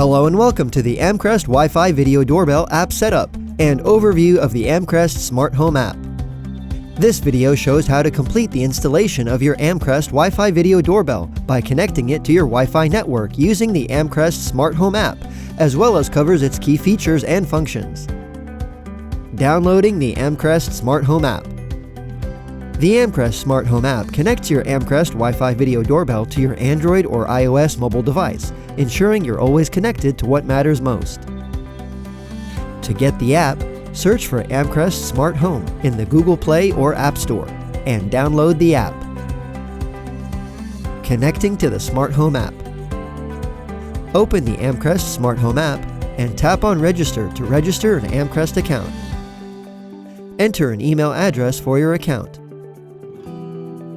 Hello and welcome to the Amcrest Wi-Fi Video Doorbell app setup and overview of the Amcrest Smart Home app. This video shows how to complete the installation of your Amcrest Wi-Fi Video Doorbell by connecting it to your Wi-Fi network using the Amcrest Smart Home app, as well as covers its key features and functions. Downloading the Amcrest Smart Home app. The Amcrest Smart Home app connects your Amcrest Wi-Fi Video Doorbell to your Android or iOS mobile device, ensuring you're always connected to what matters most. To get the app, search for Amcrest Smart Home in the Google Play or App Store and download the app. Connecting to the Smart Home app. Open the Amcrest Smart Home app and tap on Register to register an Amcrest account. Enter an email address for your account.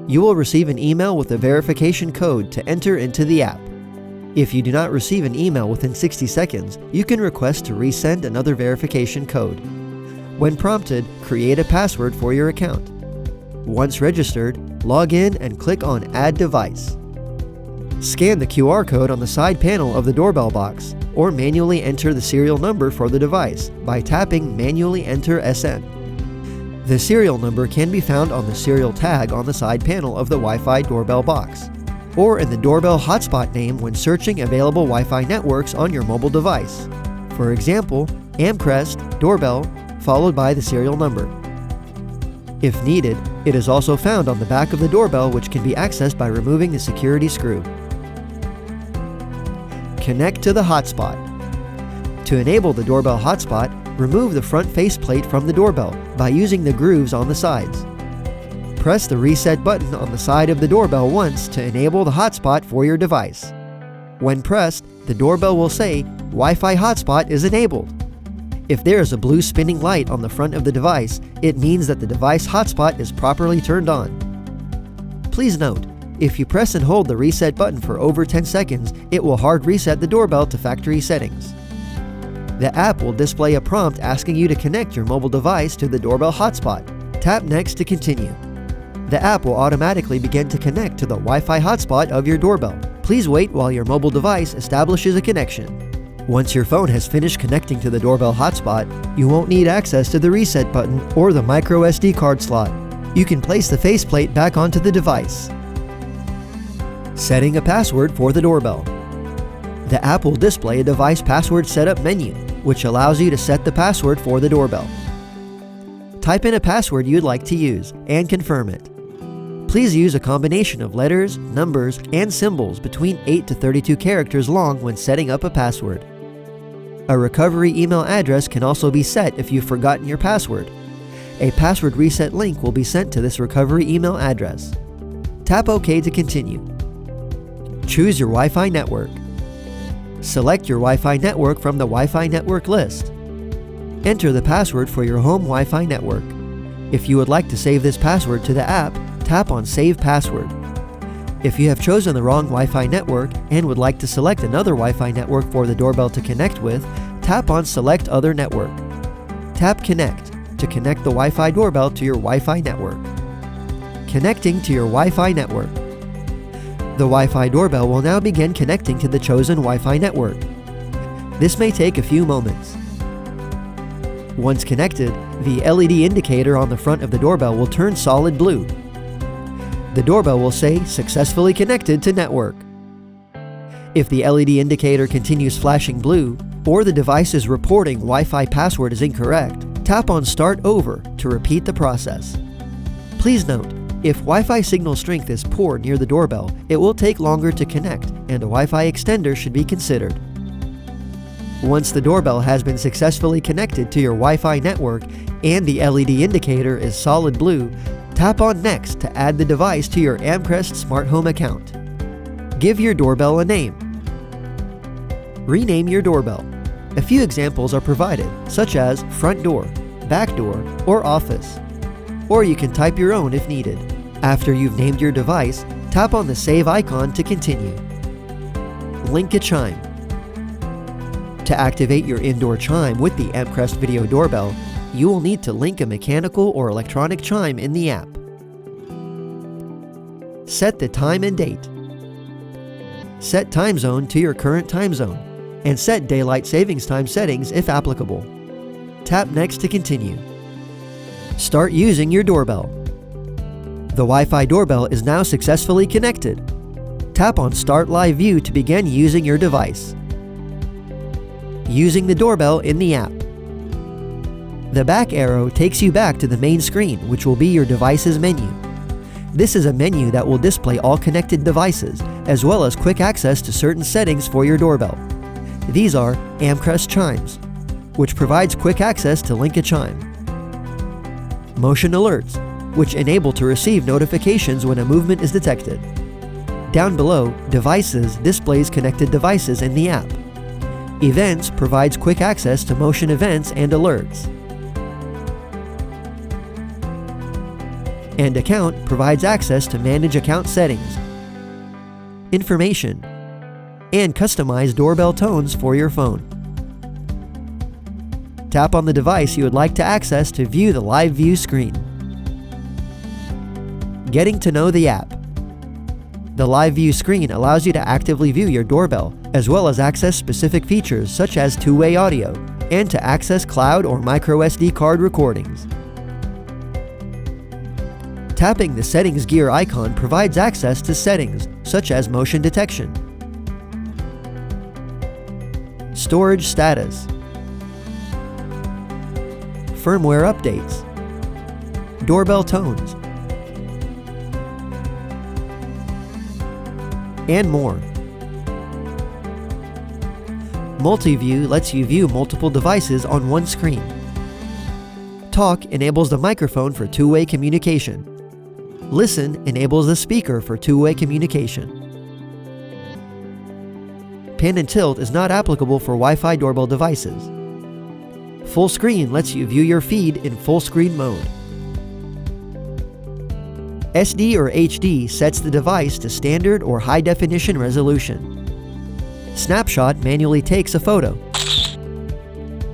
You will receive an email with a verification code to enter into the app. If you do not receive an email within 60 seconds, you can request to resend another verification code. When prompted, create a password for your account. Once registered, log in and click on Add Device. Scan the QR code on the side panel of the doorbell box, or manually enter the serial number for the device by tapping Manually Enter SN. The serial number can be found on the serial tag on the side panel of the Wi-Fi doorbell box, or in the doorbell hotspot name when searching available Wi-Fi networks on your mobile device. For example, Amcrest doorbell followed by the serial number. If needed, it is also found on the back of the doorbell, which can be accessed by removing the security screw. Connect to the hotspot. To enable the doorbell hotspot, remove the front faceplate from the doorbell by using the grooves on the sides. Press the reset button on the side of the doorbell once to enable the hotspot for your device. When pressed, the doorbell will say, "Wi-Fi hotspot is enabled." If there is a blue spinning light on the front of the device, it means that the device hotspot is properly turned on. Please note, if you press and hold the reset button for over 10 seconds, it will hard reset the doorbell to factory settings. The app will display a prompt asking you to connect your mobile device to the doorbell hotspot. Tap Next to continue. The app will automatically begin to connect to the Wi-Fi hotspot of your doorbell. Please wait while your mobile device establishes a connection. Once your phone has finished connecting to the doorbell hotspot, you won't need access to the reset button or the micro SD card slot. You can place the faceplate back onto the device. Setting a password for the doorbell. The app will display a device password setup menu, which allows you to set the password for the doorbell. Type in a password you'd like to use and confirm it. Please use a combination of letters, numbers, and symbols between 8 to 32 characters long when setting up a password. A recovery email address can also be set if you've forgotten your password. A password reset link will be sent to this recovery email address. Tap OK to continue. Choose your Wi-Fi network. Select your Wi-Fi network from the Wi-Fi network list. Enter the password for your home Wi-Fi network. If you would like to save this password to the app, tap on Save Password. If you have chosen the wrong Wi-Fi network and would like to select another Wi-Fi network for the doorbell to connect with, tap on Select Other Network. Tap Connect to connect the Wi-Fi doorbell to your Wi-Fi network. Connecting to your Wi-Fi network. The Wi-Fi doorbell will now begin connecting to the chosen Wi-Fi network. This may take a few moments. Once connected, the LED indicator on the front of the doorbell will turn solid blue. The doorbell will say, "Successfully connected to network." If the LED indicator continues flashing blue, or the device is reporting Wi-Fi password is incorrect, tap on Start Over to repeat the process. Please note, if Wi-Fi signal strength is poor near the doorbell, it will take longer to connect, and a Wi-Fi extender should be considered. Once the doorbell has been successfully connected to your Wi-Fi network and the LED indicator is solid blue, tap on Next to add the device to your Amcrest Smart Home account. Give your doorbell a name. Rename your doorbell. A few examples are provided, such as front door, back door, or office. Or you can type your own if needed. After you've named your device, tap on the Save icon to continue. Link a chime. To activate your indoor chime with the Amcrest Video Doorbell, you will need to link a mechanical or electronic chime in the app. Set the time and date. Set time zone to your current time zone. and set daylight savings time settings if applicable. Tap Next to continue. Start using your doorbell. The Wi-Fi doorbell is now successfully connected. Tap on Start Live View to begin using your device. Using the doorbell in the app. The back arrow takes you back to the main screen, which will be your device's menu. This is a menu that will display all connected devices, as well as quick access to certain settings for your doorbell. These are Amcrest chimes, which provides quick access to link a chime. Motion alerts, which enable to receive notifications when a movement is detected. Down below, Devices displays connected devices in the app. Events provides quick access to motion events and alerts. And Account provides access to manage account settings, information, and customize doorbell tones for your phone. Tap on the device you would like to access to view the live view screen. Getting to know the app. The live view screen allows you to actively view your doorbell, as well as access specific features such as two-way audio, and to access cloud or microSD card recordings. Tapping the settings gear icon provides access to settings such as motion detection, storage status, firmware updates, doorbell tones, and more. Multi-view lets you view multiple devices on one screen. Talk enables the microphone for two-way communication. Listen enables the speaker for two-way communication. Pan and tilt is not applicable for Wi-Fi doorbell devices. Full screen lets you view your feed in full screen mode. SD or HD sets the device to standard or high definition resolution. Snapshot manually takes a photo.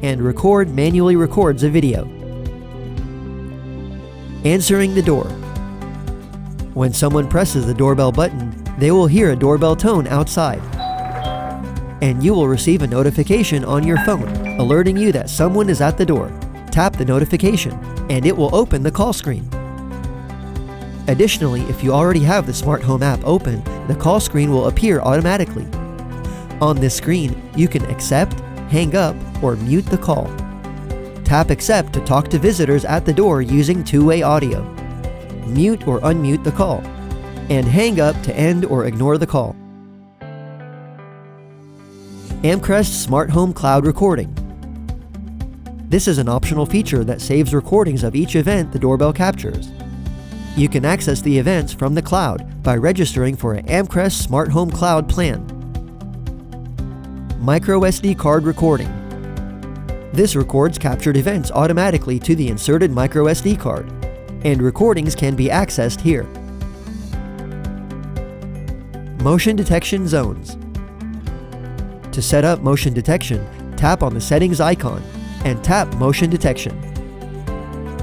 And Record manually records a video. Answering the door. When someone presses the doorbell button, they will hear a doorbell tone outside. And you will receive a notification on your phone, alerting you that someone is at the door. Tap the notification, and it will open the call screen. Additionally, if you already have the SmartHome app open, the call screen will appear automatically. On this screen, you can accept, hang up, or mute the call. Tap Accept to talk to visitors at the door using two-way audio. Mute or unmute the call, and hang up to end or ignore the call. Amcrest SmartHome Cloud Recording. This is an optional feature that saves recordings of each event the doorbell captures. You can access the events from the cloud by registering for an Amcrest SmartHome Cloud plan. MicroSD card recording. This records captured events automatically to the inserted microSD card, and recordings can be accessed here. Motion detection zones. To set up motion detection, tap on the settings icon and tap Motion Detection.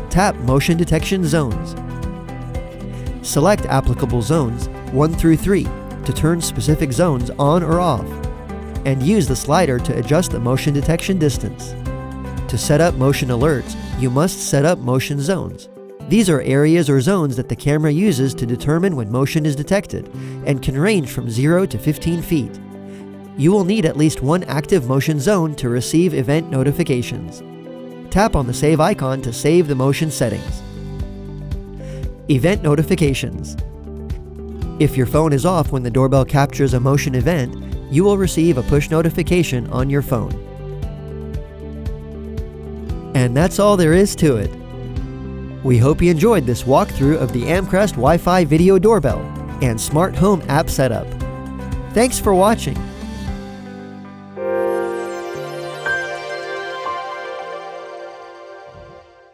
Tap Motion Detection Zones. Select applicable zones 1 through 3 to turn specific zones on or off, and use the slider to adjust the motion detection distance. To set up motion alerts, you must set up motion zones. These are areas or zones that the camera uses to determine when motion is detected and can range from 0 to 15 feet. You will need at least one active motion zone to receive event notifications. Tap on the Save icon to save the motion settings. Event notifications. If your phone is off when the doorbell captures a motion event, you will receive a push notification on your phone. And that's all there is to it. We hope you enjoyed this walkthrough of the Amcrest Wi-Fi video doorbell and SmartHome app setup. Thanks for watching.